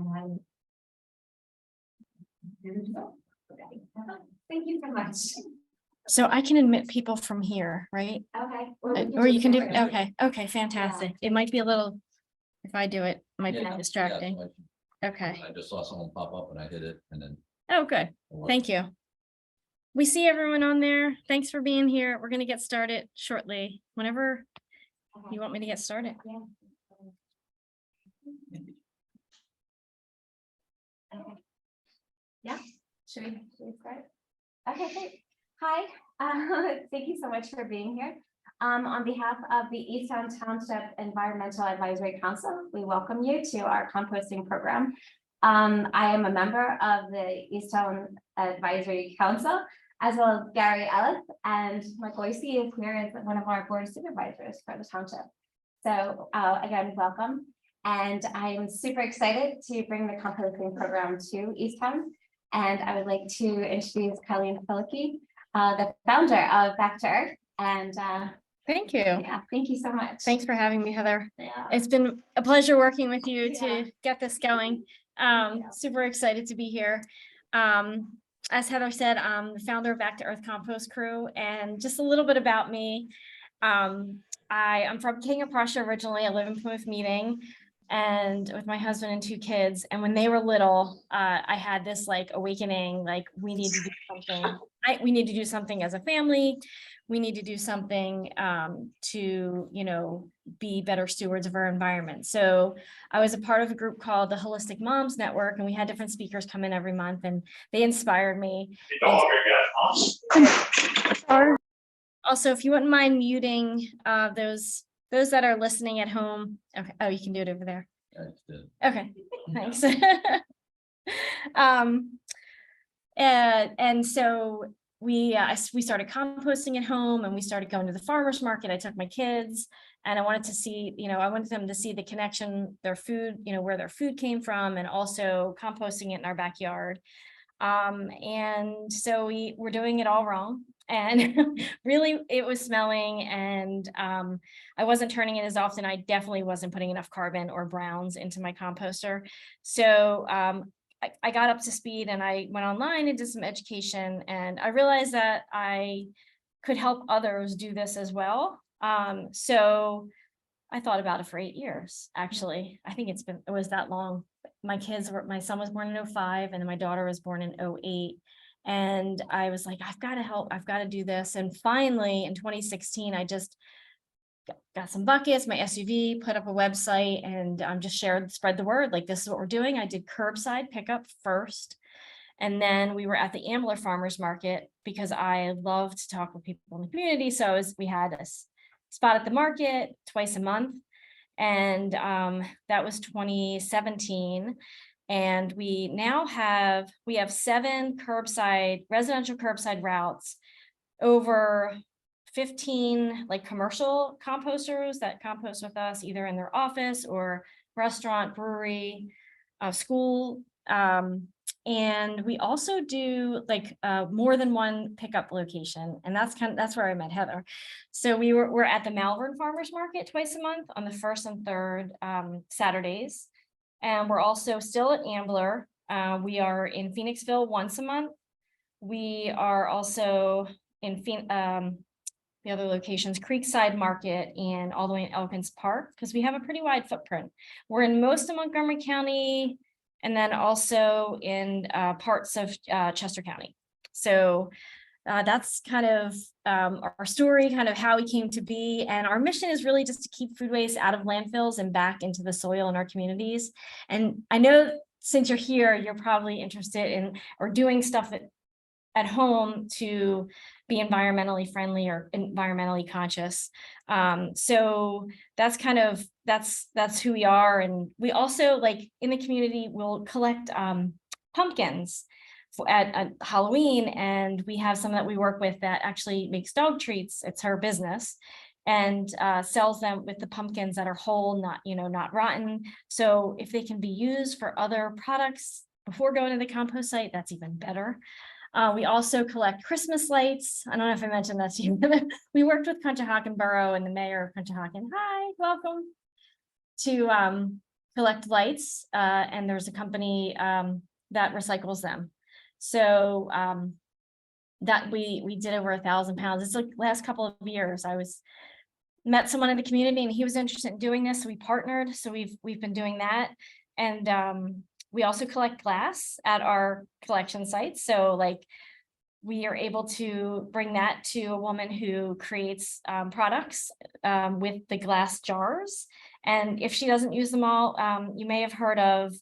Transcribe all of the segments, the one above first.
And okay. Thank you so much. So I can admit people from here, right? Okay. Or you can do, okay, fantastic. It might be a little, if I do it, it might be distracting. Okay. I just saw someone pop up and I hit it and then. Oh, good. Thank you. We see everyone on there. Thanks for being here. We're going to get started shortly. Whenever you want me to get started. Yeah. Okay. Yeah. Should we start? Okay, great. Hi. Thank you so much for being here. On behalf of the Easttown Township Environmental Advisory Council, we welcome you to our composting program. I am a member of the Easttown Advisory Council, as well as Gary Ellis, and Michael Boise is here as one of our board of supervisors for the township. So again, welcome. And I'm super excited to bring the composting program to Easttown. And I would like to introduce Colleen Filicki, the founder of Back to Earth. And thank you. yeah, thank you so much. Thanks for having me, Heather. Yeah. It's been a pleasure working with you Yeah. to get this going. Super excited to be here. As Heather said, I'm the founder of Back to Earth Compost crew, and just a little bit about me. I'm from King of Prussia originally. I live in Plymouth Meeting, and with my husband and 2 kids. And when they were little, I had this like awakening, like we need to do something. We need to do something as a family. We need to do something to, you know, be better stewards of our environment. So I was a part of a group called the Holistic Moms Network, and we had different speakers come in every month, and they inspired me. Also, if you wouldn't mind muting those that are listening at home. Okay. Oh, you can do it over there. Okay, thanks. And so we started composting at home, and we started going to the farmers market. I took my kids, and I wanted to see, you know, I wanted them to see the connection, their food, you know, where their food came from, and also composting it in our backyard. And so we were doing it all wrong, and really it was smelling, and I wasn't turning it as often. I definitely wasn't putting enough carbon or browns into my composter. So I got up to speed, and I went online and did some education, and I realized that I could help others do this as well. So I thought about it for 8 years, actually. I think it was that long. My son was born in 2005, and then my daughter was born in 2008. And I was like, I've got to help, I've got to do this. And finally in 2016, I just got some buckets, my SUV, put up a website, and just spread the word, like, this is what we're doing. I did curbside pickup first. And then we were at the Ambler Farmers Market because I love to talk with people in the community. So we had a spot at the market twice a month. And that was 2017. And we now have 7 residential curbside routes, over 15 like commercial composters that compost with us, either in their office or restaurant, brewery, school. And we also do like more than one pickup location. And that's where I met Heather. So we're at the Malvern Farmers Market twice a month on the 1st and 3rd Saturdays. And we're also still at Ambler. We are in Phoenixville once a month. We are also in the other locations, Creekside Market, and all the way in Elkins Park, because we have a pretty wide footprint. We're in most of Montgomery County, and then also in parts of Chester County. So that's kind of our story, kind of how we came to be. And our mission is really just to keep food waste out of landfills and back into the soil in our communities. And I know since you're here, you're probably interested in or doing stuff at home to be environmentally friendly or environmentally conscious. So that's kind of, that's who we are. And we also, like, in the community, we'll collect pumpkins at Halloween, and we have some that we work with that actually makes dog treats. It's her business, and sells them with the pumpkins that are whole, not rotten. So if they can be used for other products before going to the compost site, that's even better. We also collect Christmas lights. I don't know if I mentioned that to you. We worked with Conshohocken Borough and the mayor of Conshohocken. Hi, welcome. To collect lights, and there's a company that recycles them. So that we did over 1,000 pounds. It's like last couple of years. I met someone in the community and he was interested in doing this, so we partnered. So we've been doing that, and we also collect glass at our collection sites. So like we are able to bring that to a woman who creates products with the glass jars. And if she doesn't use them all, you may have heard of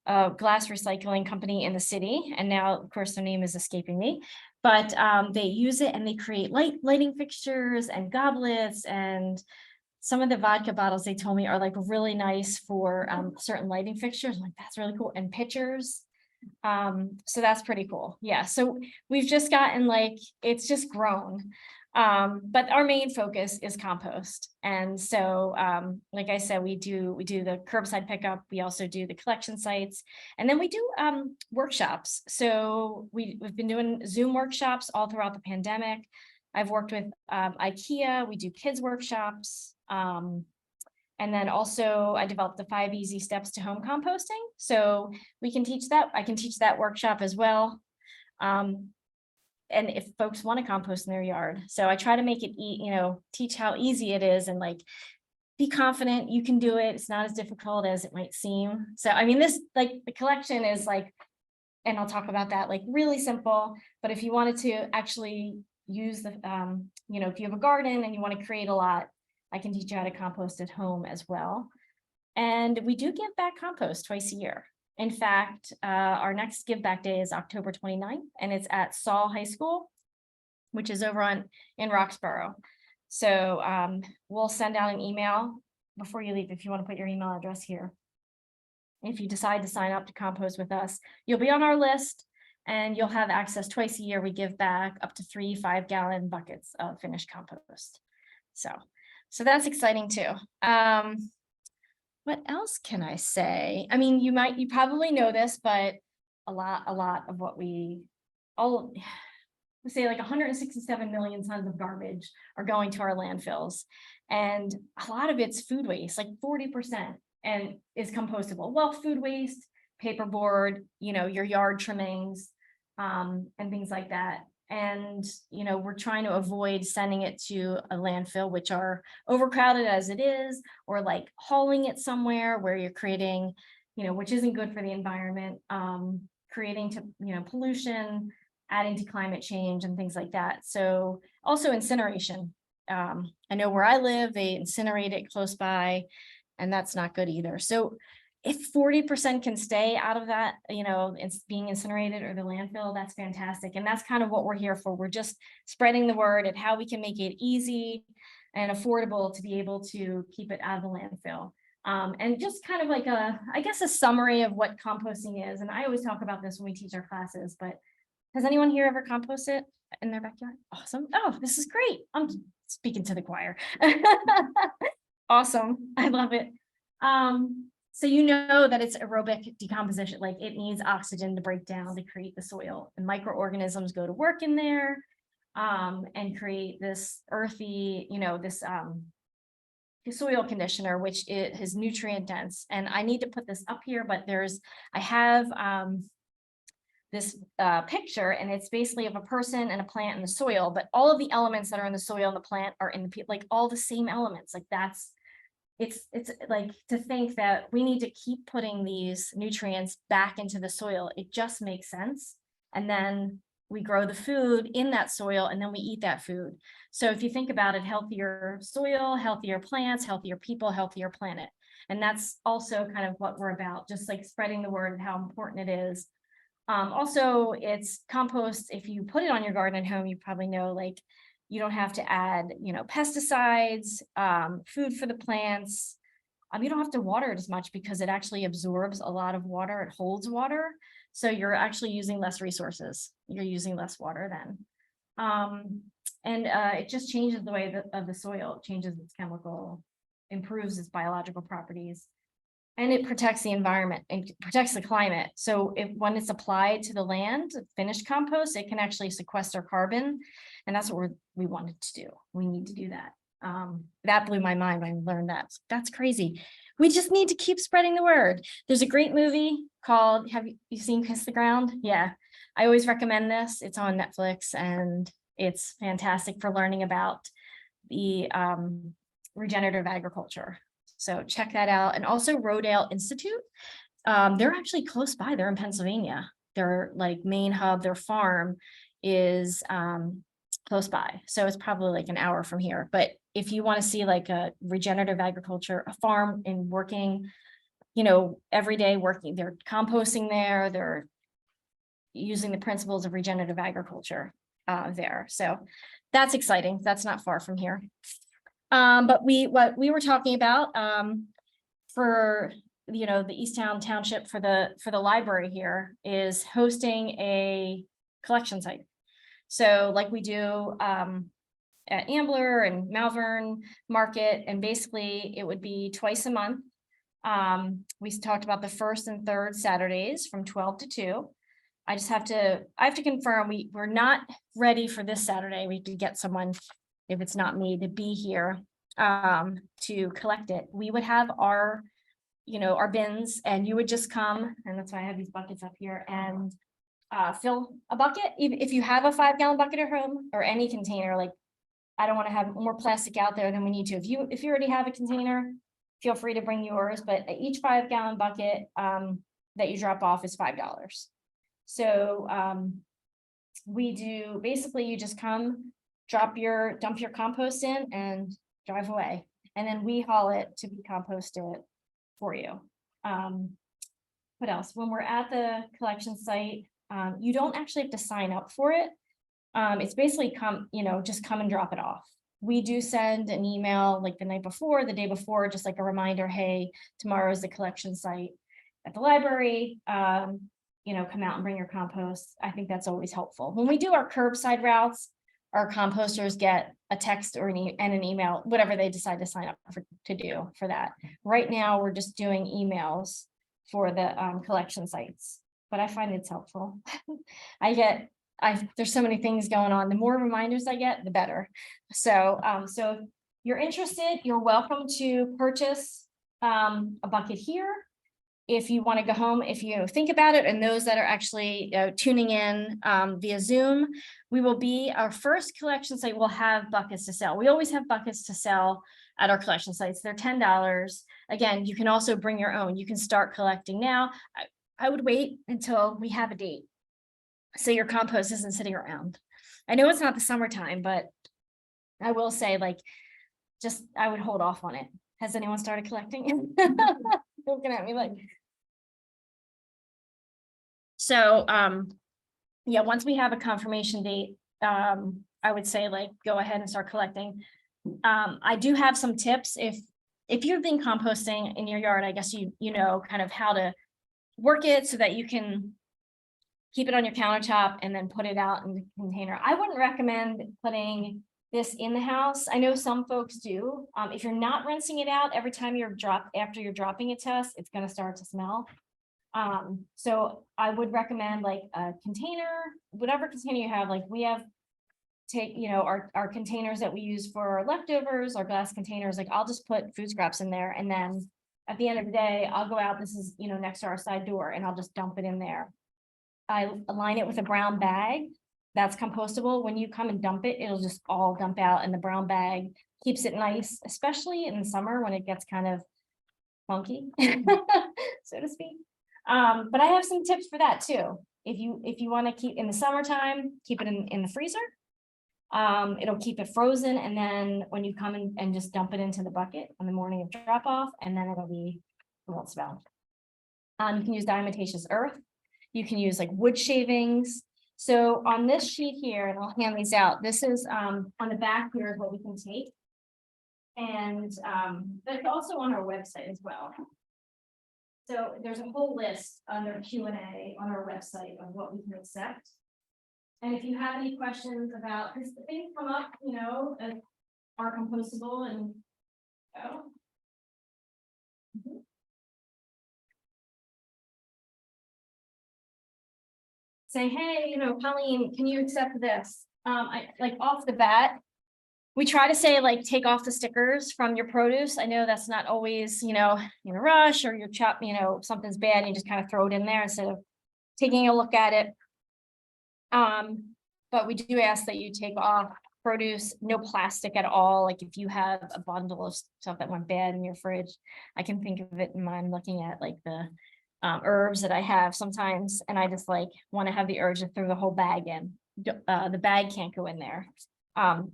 a glass recycling company in the city. And now, of course, their name is escaping me, but they use it and they create lighting fixtures and goblets, and some of the vodka bottles they told me are like really nice for certain lighting fixtures. I'm like, that's really cool. And pitchers. So that's pretty cool. Yeah. So we've just gotten like, it's just grown. But our main focus is compost. And so, like I said, we do the curbside pickup. We also do the collection sites, and then we do workshops. So we've been doing Zoom workshops all throughout the pandemic. I've worked with IKEA. We do kids workshops. And then also I developed the 5 easy steps to home composting. So we can teach that. I can teach that workshop as well. And if folks want to compost in their yard. So I try to make it, teach how easy it is, and like, be confident you can do it. It's not as difficult as it might seem. So, I mean, this, like, the collection is like, and I'll talk about that, like, really simple. But if you wanted to actually use the, if you have a garden and you want to create a lot, I can teach you how to compost at home as well. And we do give back compost twice a year. In fact, our next give back day is October 29th, and it's at Saul High School, which is over in Roxborough. So we'll send out an email before you leave if you want to put your email address here. If you decide to sign up to compost with us, you'll be on our list and you'll have access twice a year. We give back up to 3 5-gallon buckets of finished compost. So that's exciting too. What else can I say? I mean, you probably know this, but a lot of what we say, like 167 million tons of garbage are going to our landfills. And a lot of it's food waste, like 40%, and is compostable. Well, food waste, paperboard, your yard trimmings, and things like that. And, we're trying to avoid sending it to a landfill, which are overcrowded as it is, or like hauling it somewhere where you're creating, which isn't good for the environment, creating pollution, adding to climate change and things like that. So also incineration. I know where I live, they incinerate it close by, and that's not good either. So if 40% can stay out of that, it's being incinerated or the landfill, that's fantastic. And that's kind of what we're here for. We're just spreading the word and how we can make it easy and affordable to be able to keep it out of the landfill. And just kind of like a summary of what composting is. And I always talk about this when we teach our classes, but has anyone here ever composted in their backyard? Awesome. Oh, this is great. I'm speaking to the choir. Awesome. I love it. So that it's aerobic decomposition, like it needs oxygen to break down to create the soil, and microorganisms go to work in there and create this earthy, this soil conditioner, which is nutrient dense. And I need to put this up here, but I have this picture, and it's basically of a person and a plant in the soil, but all of the elements that are in the soil and the plant are in the, like all the same elements. Like it's like to think that we need to keep putting these nutrients back into the soil. It just makes sense. And then we grow the food in that soil, and then we eat that food. So if you think about it, healthier soil, healthier plants, healthier people, healthier planet. And that's also kind of what we're about, just like spreading the word of how important it is. Also, it's compost. If you put it on your garden at home, you probably know, like, you don't have to add, pesticides, food for the plants. You don't have to water it as much because it actually absorbs a lot of water. It holds water. So you're actually using less resources. You're using less water then. And it just changes the way of the soil. It changes its chemical, improves its biological properties. And it protects the environment and protects the climate. So when it's applied to the land, finished compost, it can actually sequester carbon. And that's what we wanted to do. We need to do that. That blew my mind when I learned that. That's crazy. We just need to keep spreading the word. There's a great movie called, have you seen Kiss the Ground? Yeah, I always recommend this. It's on Netflix and it's fantastic for learning about the regenerative agriculture. So check that out. And also Rodale Institute. They're actually close by. They're in Pennsylvania. Their like main hub, their farm is close by. So it's probably like an hour from here. But if you want to see like a regenerative agriculture, a farm and working, every day working, they're composting there, they're using the principles of regenerative agriculture there. So that's exciting. That's not far from here. But what we were talking about for the Easttown Township for the library here is hosting a collection site. So like we do at Ambler and Malvern Market, and basically it would be twice a month. We talked about the first and third Saturdays from 12 to 2. I have to confirm we're not ready for this Saturday. We have to get someone, if it's not me, to be here to collect it. We would have our bins, and you would just come, and that's why I have these buckets up here, and fill a bucket. If you have a 5-gallon bucket at home or any container, like I don't want to have more plastic out there than we need to. If you already have a container, feel free to bring yours, but each 5-gallon bucket that you drop off is $5. So we do, basically you just come, dump your compost in and drive away. And then we haul it to be composted for you. What else? When we're at the collection site, you don't actually have to sign up for it. It's basically just come and drop it off. We do send an email like the night before, the day before, just like a reminder, hey, tomorrow is the collection site at the library. Come out and bring your compost. I think that's always helpful. When we do our curbside routes, our composters get a text or an email, whatever they decide to sign up to do for that. Right now, we're just doing emails for the collection sites, but I find it's helpful. There's so many things going on. The more reminders I get, the better. So if you're interested, you're welcome to purchase a bucket here. If you want to go home, if you think about it, and those that are actually tuning in via Zoom, our first collection site will have buckets to sell. We always have buckets to sell at our collection sites. They're $10. Again, you can also bring your own. You can start collecting now. I would wait until we have a date, so your compost isn't sitting around. I know it's not the summertime, but I will say, I would hold off on it. Has anyone started collecting? Looking at me like. So yeah, once we have a confirmation date, I would say go ahead and start collecting. I do have some tips. If you've been composting in your yard, I guess you know kind of how to work it so that you can keep it on your countertop and then put it out in the container. I wouldn't recommend putting this in the house. I know some folks do. If you're not rinsing it out every time after you're dropping it to us, it's going to start to smell. So I would recommend a container, whatever container you have. We have our containers that we use for our leftovers, our glass containers. I'll just put food scraps in there, and then at the end of the day, I'll go out. This is next to our side door, and I'll just dump it in there. I align it with a brown bag that's compostable. When you come and dump it, it'll just all dump out, and the brown bag keeps it nice, especially in the summer when it gets kind of funky, so to speak. But I have some tips for that too. If you want to keep in the summertime, keep it in the freezer. It'll keep it frozen, and then when you come in and just dump it into the bucket on the morning of drop off, and then it won't smell. You can use diatomaceous earth. You can use wood shavings. So on this sheet here, and I'll hand these out, this is on the back here is what we can take. And that's also on our website as well. So there's a whole list under Q&A on our website of what we can accept. And if you have any questions about, because the things come up, are compostable and say, hey, Colleen, can you accept this? I off the bat, We try to say like, take off the stickers from your produce. I know that's not always, in a rush, or you're something's bad and you just kind of throw it in there instead of taking a look at it. But we do ask that you take off produce, no plastic at all. Like if you have a bundle of stuff that went bad in your fridge, I can think of it in mind looking at like the herbs that I have sometimes, and I just like want to have the urge to throw the whole bag in. The bag can't go in there.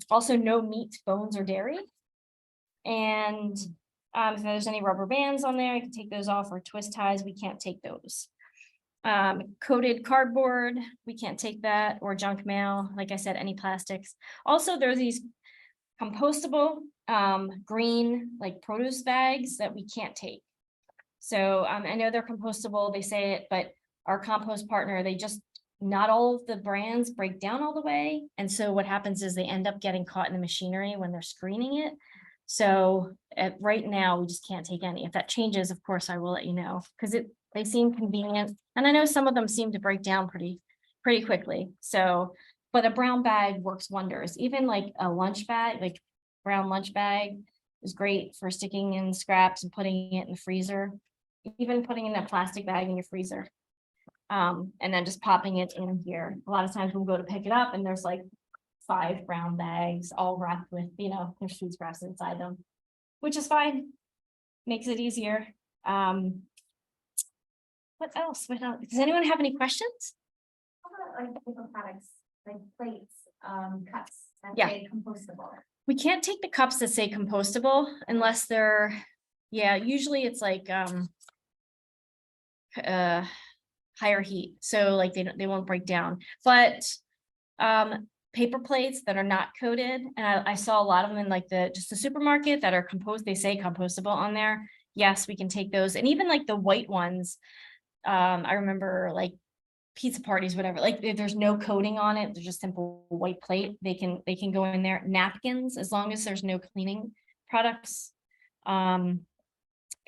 Also no meat, bones, or dairy. And if there's any rubber bands on there, I can take those off, or twist ties, we can't take those. Coated cardboard, we can't take that, or junk mail, like I said, any plastics. Also, there's these compostable green like produce bags that we can't take. So I know they're compostable, they say it, but our compost partner, not all of the brands break down all the way. And so what happens is they end up getting caught in the machinery when they're screening it. So right now, we just can't take any. If that changes, of course, I will let you know, because they seem convenient. And I know some of them seem to break down pretty quickly. So, but a brown bag works wonders. Even like a lunch bag, like brown lunch bag is great for sticking in scraps and putting it in the freezer. Even putting in that plastic bag in your freezer. And then just popping it in here. A lot of times we'll go to pick it up and there's like 5 brown bags all wrapped with, there's food scraps inside them, which is fine. Makes it easier. What else? Does anyone have any questions? How about like paper products, like plates, cups that Yeah. say compostable? We can't take the cups that say compostable unless they're, usually it's like higher heat. So like they won't break down. But paper plates that are not coated, and I saw a lot of them in like the supermarket that are they say compostable on there. Yes, we can take those. And even like the white ones, I remember like pizza parties, whatever, like if there's no coating on it, they're just simple white plate, they can go in there. Napkins, as long as there's no cleaning products. Trying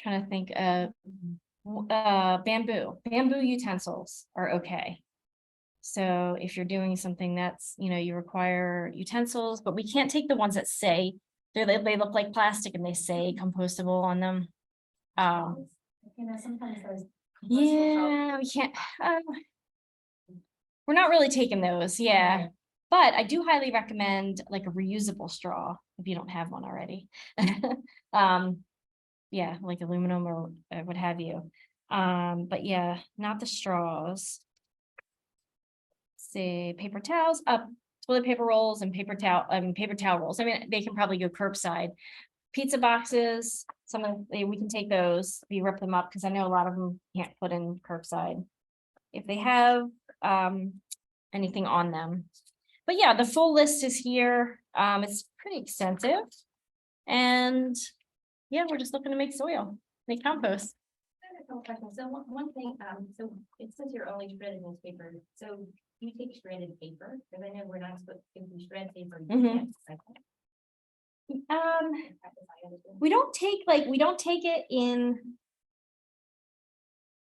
to think bamboo utensils are okay. So if you're doing something that's, you require utensils, but we can't take the ones that say they look like plastic and they say compostable on them. Sometimes those. Yeah, we can't. We're not really taking those, yeah. Right. But I do highly recommend like a reusable straw if you don't have one already. Yeah, like aluminum or what have you. But yeah, not the straws. Say paper towels, toilet paper rolls and paper towel rolls. I mean, they can probably go curbside. Pizza boxes, we can take those, we rip them up, because I know a lot of them can't put in curbside if they have anything on them. But yeah, the full list is here. It's pretty extensive. And yeah, we're just looking to make soil, make compost. I have a couple questions. So one thing, so it says you're only shredded newspaper. So you take shredded paper, because I know we're not supposed to, if we shred paper, you can't recycle. We don't take it in.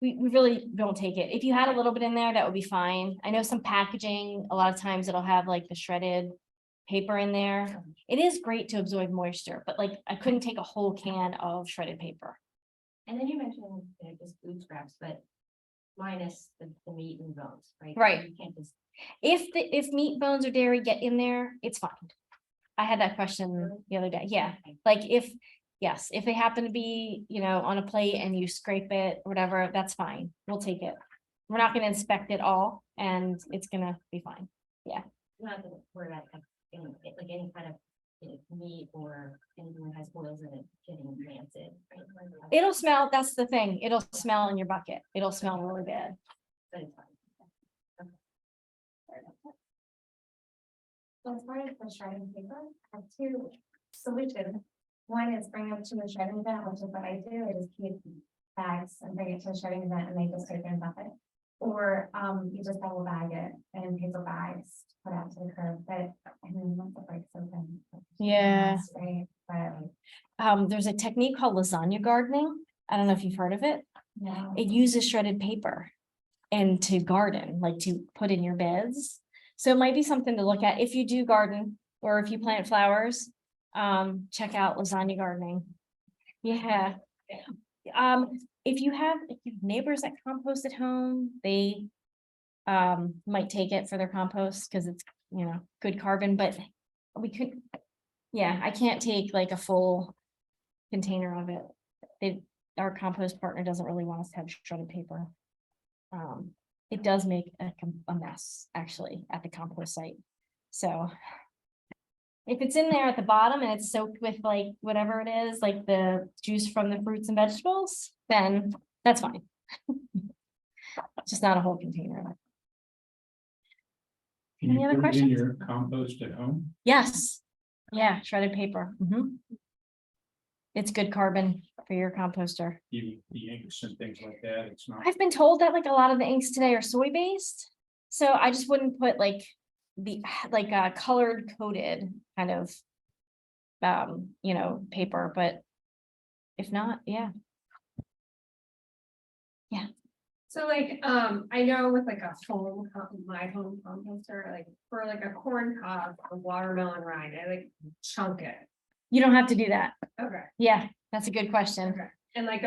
We really don't take it. If you had a little bit in there, that would be fine. I know some packaging, a lot of times it'll have like the shredded paper in there. It is great to absorb moisture, but like I couldn't take a whole can of shredded paper. And then you mentioned just food scraps, but minus the meat and bones, right? Right. You can't just. If meat, bones, or dairy get in there, it's fine. I had that question the other day. Yeah, like if they happen to be, on a plate and you scrape it or whatever, that's fine. We'll take it. We're not going to inspect it all, and it's gonna be fine. Yeah. Not that we're not like any kind of meat or anything that has oils in it getting rancid. Right? It'll smell. That's the thing. It'll smell in your bucket. It'll smell really bad. But it's fine. So as far as the shredding paper, I have 2 solutions. One is bring it to a shredding event, which is what I do. I just keep bags and bring it to a shredding event and they just take it and dump it. Or you just double bag it in paper bags, put out to the curb. But I mean, once it breaks open. Yeah. it's great, but There's a technique called lasagna gardening. I don't know if you've heard of it. no. It uses shredded paper and to garden, like to put in your beds. So it might be something to look at if you do garden or if you plant flowers. check out lasagna gardening. Yeah. If you have neighbors that compost at home, they might take it for their compost because it's, you know, good carbon, but we could, yeah, I can't take like a full container of it. Our compost partner doesn't really want us to have shredded paper. It does make a mess actually at the compost site. So if it's in there at the bottom and it's soaked with like whatever it is, like the juice from the fruits and vegetables, then that's fine. Just not a whole container. Can Any you other put it in questions? your compost at home? Yes. Yeah, shredded paper. It's good carbon for your composter. Even the inks and things like that, it's not. I've been told that like a lot of the inks today are soy based. So I just wouldn't put like colored coded kind of you know, paper, but if not, yeah. So like, I know with like a my home composter, like for like a corn cob or watermelon rind, I like chunk it. You don't have to do that. Okay, Yeah, that's a good question. okay. And like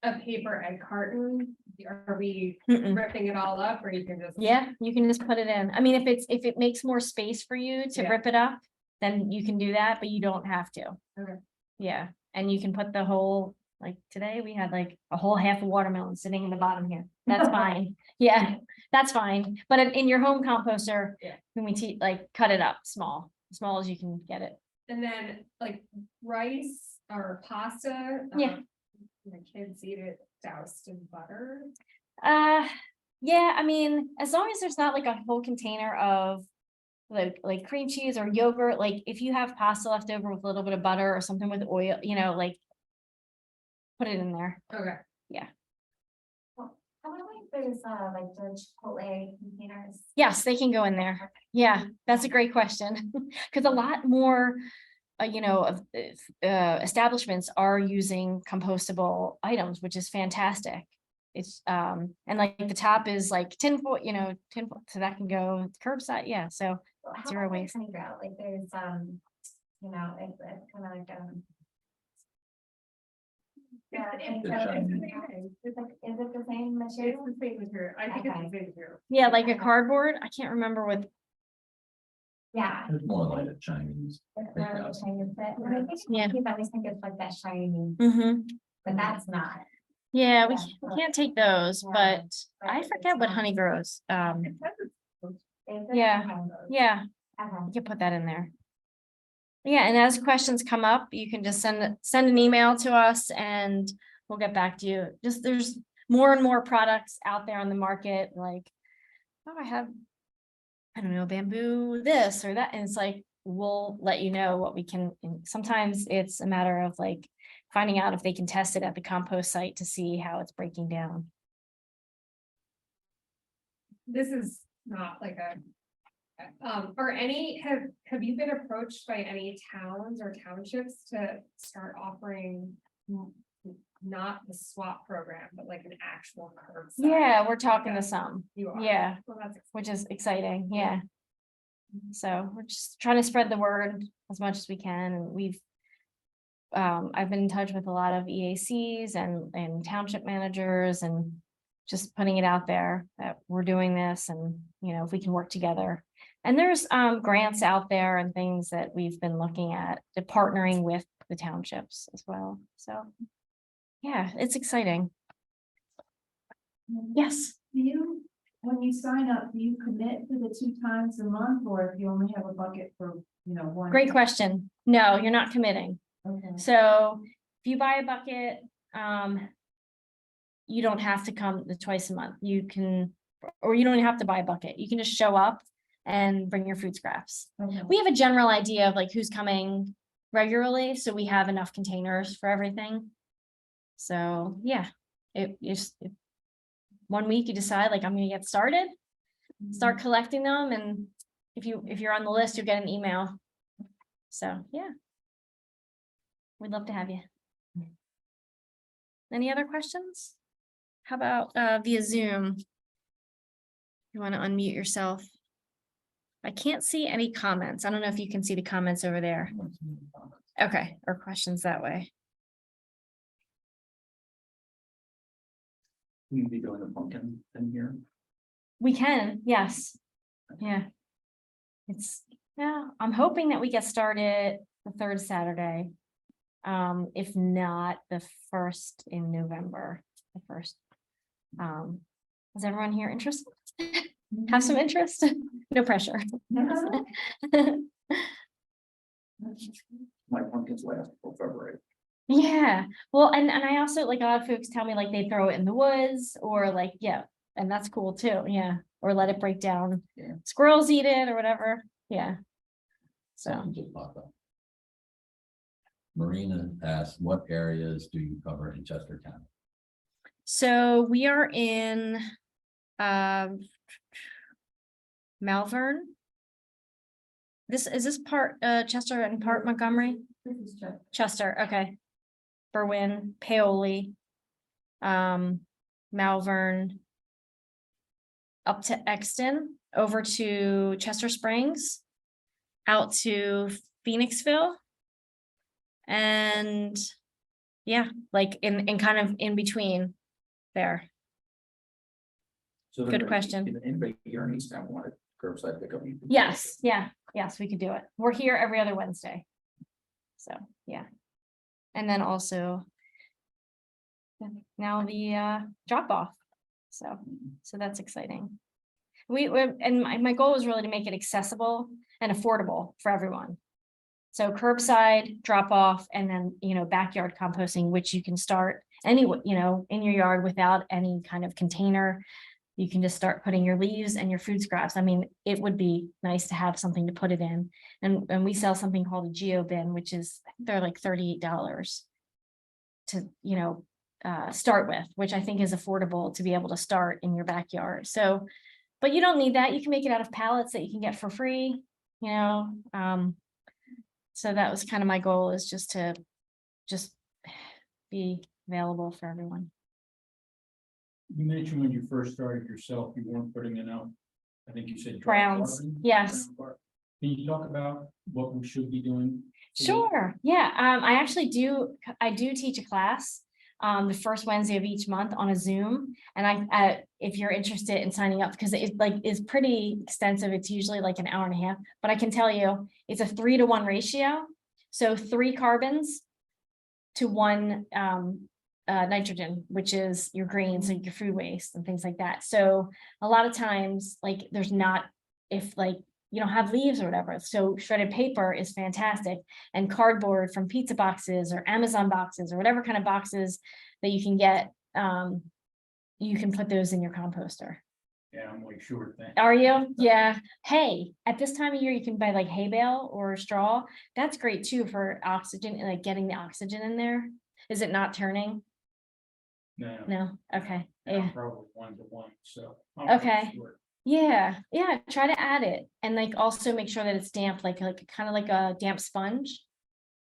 a paper egg carton, are we Mm-mm. ripping it all up or you can just? Yeah, you can just put it in. I mean, if it makes more space for you to Yeah. rip it up, then you can do that, but you don't have to. Okay. Yeah, and you can put the whole, like today we had like a whole half of watermelon sitting in the bottom here. That's fine. Yeah, that's fine. But in your home composter, Yeah. when we like cut it up small as you can get it. And then like rice or pasta. Yeah. My kids eat it doused in butter. Yeah, I mean, as long as there's not like a whole container of like cream cheese or yogurt, like if you have pasta left over with a little bit of butter or something with oil, you know, like put it in there. Okay. How about like there's like the Chipotle containers? Yes, they can go in there. Yeah, that's a great question. Because a lot more, you know, of establishments are using compostable items, which is fantastic. It's and like the top is like tinfoil, you know, tinfoil, so that can go curbside. Yeah, so How Zero about, like, waste. Honeygrow? Like there's you know, it's kind of like yeah, It's so the same it's like, is it the same It's material? the same material. I think it's the same material. yeah, like a cardboard. I can't remember what. Yeah. It's more like a Chinese. It's more like a Chinese fit. And I think Yeah. people always think it's like that shiny, Mm-hmm. but that's not. Yeah, we Yeah. can't take those, Yeah. but I It's forget what not. honey grows. Is it? Yeah. Okay. Yeah, Okay. you can put that in there. Yeah, and as questions come up, you can just send an email to us and we'll get back to you. Just there's more and more products out there on the market, like, oh, I don't know, bamboo this or that. And it's like, we'll let you know what we can. And sometimes it's a matter of like finding out if they can test it at the compost site to see how it's breaking down. This is not like a. Or have you been approached by any towns or townships to start offering? Not the swap program, but like an actual curbside? Yeah, we're talking to some, You are. yeah, Well, that's which is exciting, yeah. So we're just trying to spread the word as much as we can, and we've. I've been in touch with a lot of EACs and township managers and just putting it out there that we're doing this and, you know, if we can work together. And there's grants out there and things that we've been looking at, to partnering with the townships as well, so. Yeah, it's exciting. Yes. Do you, when you sign up, do you commit to the 2 times a month, or if you only have a bucket for, you know, one? Great question. No, you're not committing. Okay. So if you buy a bucket, you don't have to come the twice a month. You can, or you don't have to buy a bucket. You can just show up and bring your food scraps. Okay. We have a general idea of like who's coming regularly, so we have enough containers for everything. So yeah, if 1 week you decide like I'm gonna get started, start collecting them, and if you're on the list, you'll get an email. So yeah, we'd love to have you. Any other questions? How about via Zoom? You want to unmute yourself? I can't see any comments. I don't know if you can see the comments over there. Okay, or questions that way. We be doing a pumpkin in here. We can, yes. Yeah. It's, yeah, I'm hoping that we get started the third Saturday. If not, the first in November, the first. Is everyone here interested? Have some interest? No pressure. My pumpkins last till February. Yeah, well, and I also, like, a lot of folks tell me like they throw it in the woods or like, yeah, and that's cool too, yeah, or let it break down. Yeah. Squirrels eat it or whatever, yeah. So, Something just popped up. Marina asked, what areas do you cover in Chester County? so we are in Malvern. Is this part Chester and part Montgomery? This is Chuck. Chester, okay. Berwyn, Paoli, Malvern, up to Exton, over to Chester Springs, out to Phoenixville. And yeah, like in kind of in between there. So Good question. If anybody here in Easttown wanted curbside pickup. you could- Yes, yeah, yes, we could do it. We're here every other Wednesday. So, yeah. And then also now the drop off. So that's exciting. And my goal was really to make it accessible and affordable for everyone. So curbside, drop off, and then, backyard composting, which you can start anyway, in your yard without any kind of container. You can just start putting your leaves and your food scraps. I mean, it would be nice to have something to put it in. And we sell something called a geo bin, which is, they're like $38 to, start with, which I think is affordable to be able to start in your backyard. So, but you don't need that. You can make it out of pallets that you can get for free, so that was kind of my goal, is just to be available for everyone. You mentioned when you first started yourself, you weren't putting enough, I think you said. dry Browns, carbon, yes. brown carbon. Can you talk about what we should be doing? Sure, yeah, I actually do teach a class the first Wednesday of each month on a Zoom. And if you're interested in signing up, because it's pretty extensive, it's usually like an hour and a half, but I can tell you, it's a 3-to-1 ratio. So 3 carbons to 1 nitrogen, which is your greens and your food waste and things like that. So a lot of times, like, there's not, if like you don't have leaves or whatever, so shredded paper is fantastic, and cardboard from pizza boxes or Amazon boxes or whatever kind of boxes that you can get, you can put those in your composter. Yeah, I'm way short then. Are you? Yeah. Hay, at this time of year, you can buy like hay bale or straw. That's great too for oxygen, like getting the oxygen in there. Is it not turning? No, okay, And I'm yeah, probably 1-to-1, so. I'm way Okay. short. yeah, try to add it, and like also make sure that it's damp, like kind of like a damp sponge.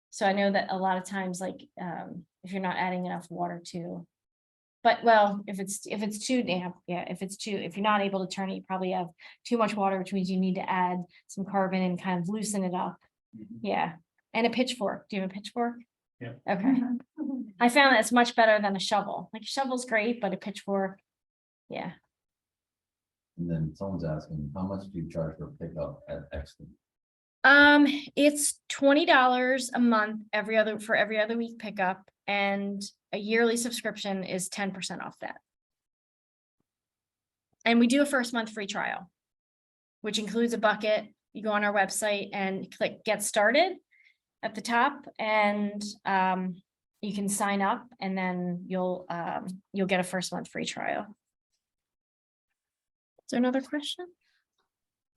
So I know that a lot of times, like, if you're not adding enough water to, but well, if it's too damp, yeah, if you're not able to turn it, you probably have too much water, which means you need to add some carbon and kind of loosen it up. Mhm. Yeah, and a pitchfork. Do you have a pitchfork? Yeah. Okay. I found that it's much better than a shovel. Like, a shovel's great, but a pitchfork, yeah. And then someone's asking, how much do you charge for pickup at Exton? It's $20 a month every other week pickup, and a yearly subscription is 10% off that. And we do a first month free trial, which includes a bucket. You go on our website and click get started at the top, and you can sign up, and then you'll get a first month free trial. Is there another question?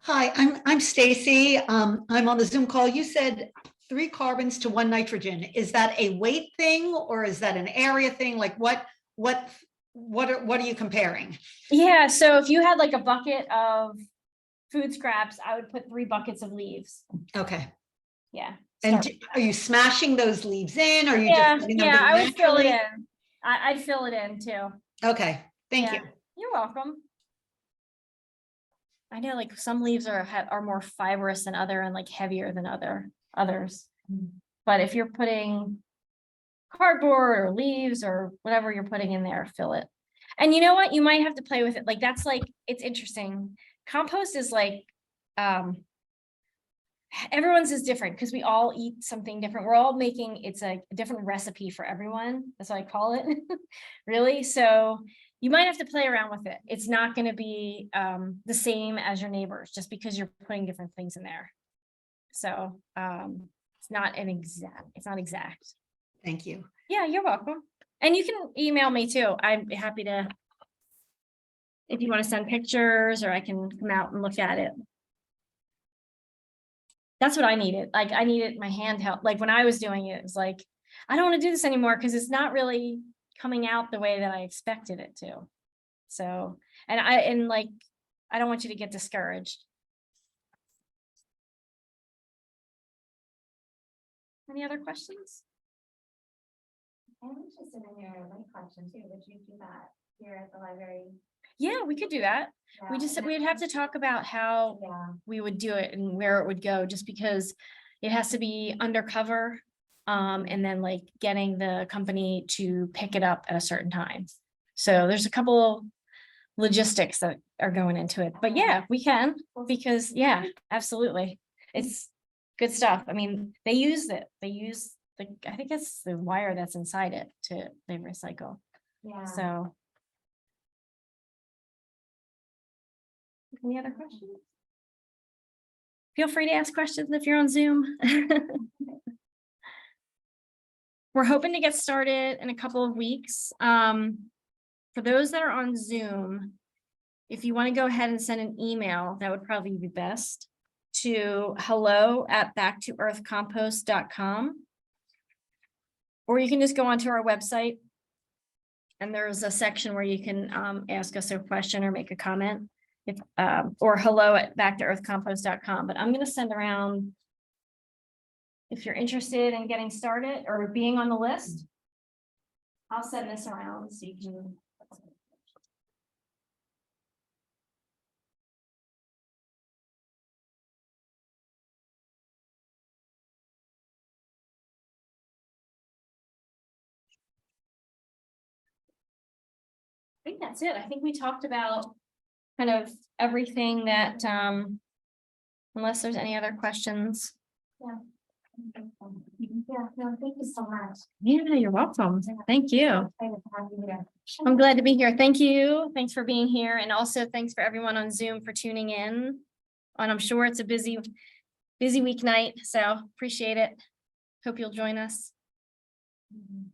Hi, I'm Stacy. I'm on the Zoom call. You said 3 carbons to 1 nitrogen. Is that a weight thing, or is that an area thing? Like, what are you comparing? Yeah, so if you had like a bucket of food scraps, I would put 3 buckets of leaves. Okay. Yeah. And start with are you smashing those leaves in? Or are you Yeah, just letting them yeah, go I would fill it naturally? in. I'd fill it in too. Okay, thank Yeah. you. You're welcome. I know, like, some leaves are more fibrous than other, and like heavier than others. But But if you're putting cardboard or leaves or whatever you're putting in there, fill it. And you know what? You might have to play with it. Like, that's like, it's interesting. Compost is like, everyone's is different because we all eat something different. We're all making, it's a different recipe for everyone. That's what I call it. Really. So you might have to play around with it. It's not going to be the same as your neighbors just because you're putting different things in there. So it's not exact. Thank you. Yeah, you're welcome. And you can email me too. I'm happy to, if you want to send pictures, or I can come out and look at it. That's what I needed. Like, I needed my handheld. Like, when I was doing it, it was like, I don't want to do this anymore because it's not really coming out the way that I expected it to. So, and I don't want you to get discouraged. Any other questions? I'm interested in your link collection too. Would you do that here at the library? Yeah, we could do that. We Yeah, just, and we'd have to talk about how Yeah, we would do it and where it would go, just because it has to be undercover. And then like getting the company to pick it up at a certain time. So there's a couple logistics that are going into it, but yeah, we can, because yeah, absolutely. It's good stuff. I mean, they use the, I think it's the wire that's inside it they recycle. yeah. So. Any other questions? Feel free to ask questions if you're on Zoom. We're hoping to get started in a couple of weeks. For those that are on Zoom, if you want to go ahead and send an email, that would probably be best, to hello@backtoearthcompost.com. Or you can just go onto our website, and there's a section where you can ask us a question or make a comment. Or hello@backtoearthcompost.com. But I'm going to send around, if you're interested in getting started or being on the list, I'll send this around so you can. I think that's it. I think we talked about kind of everything that, unless there's any other questions. Yeah, no, thank you so much. Yeah, you're welcome. Thank you. Excited to have you here. I'm glad to be here. Thank you. Thanks for being here. And also thanks for everyone on Zoom for tuning in. And I'm sure it's a busy weeknight, so appreciate it. Hope you'll join us. Mhm.